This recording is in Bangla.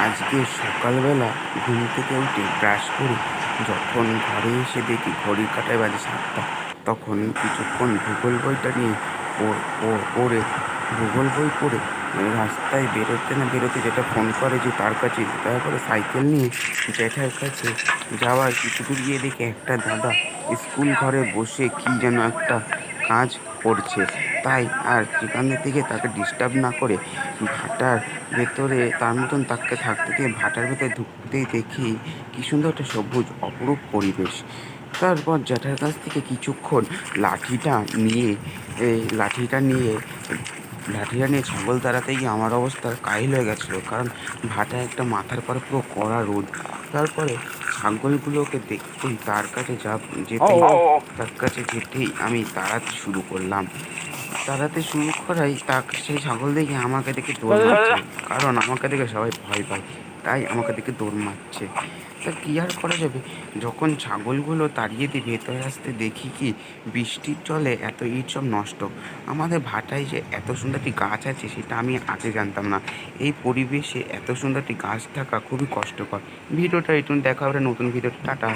আজকে সকালবেলা ঘুম থেকে উঠে ব্রাশ করে যখন ঘরে এসে দেখি ঘড়ির কাঁটায় বাজে 7টা, তখন কিছুক্ষণ ভূগোল বইটা নিয়ে পড়ে ভূগোল বই পড়ে রাস্তায় বেরোতে না বেরোতে যেটা ফোন করে যে তার কাছে, তারপরে সাইকেল নিয়ে জ্যাঠার কাছে যাওয়ার কিছু দূর গিয়ে দেখি একটা দাদা স্কুল ঘরে বসে কি যেন একটা কাজ করছে। তাই আর সেখানের থেকে তাকে ডিস্টার্ব না করে ভাটার ভেতরে তার মতন তাকে থাকতে দিয়ে ভাটার ভেতরে ঢুকতেই দেখি কি সুন্দর একটা সবুজ অপরূপ পরিবেশ। তারপর জ্যাঠার কাছ থেকে কিছুক্ষণ লাঠিটা নিয়ে লাঠিটা নিয়ে লাঠিটা নিয়ে ছাগল তাড়াতে গিয়ে আমার অবস্থা কাহিল হয়ে গেছিলো, কারণ ভাটা একটা মাথার পরে পুরো কড়া রোদ। তারপরে ছাগলগুলোকে দেখতেই তার কাছে যেতেই আমি তাড়াতে শুরু করলাম। তাড়াতে শুরু করাই সেই ছাগল দেখে আমাকে দেখে দৌড় মারছে, কারণ আমাকে দেখে সবাই ভয় পায়, তাই আমাকে দেখে দৌড় মারছে। তা কী আর করা যাবে, যখন ছাগলগুলো তাড়িয়ে দিয়ে ভেতরে আসতে দেখি কি বৃষ্টির জলে এত ইট সব নষ্ট। আমাদের ভাটায় যে এত সুন্দর একটি গাছ আছে সেটা আমি আগে জানতাম না। এই পরিবেশে এত সুন্দর একটি গাছ থাকা খুবই কষ্টকর। ভিডিওটা একটু দেখা হবে, নতুন ভিডিও, টাটা।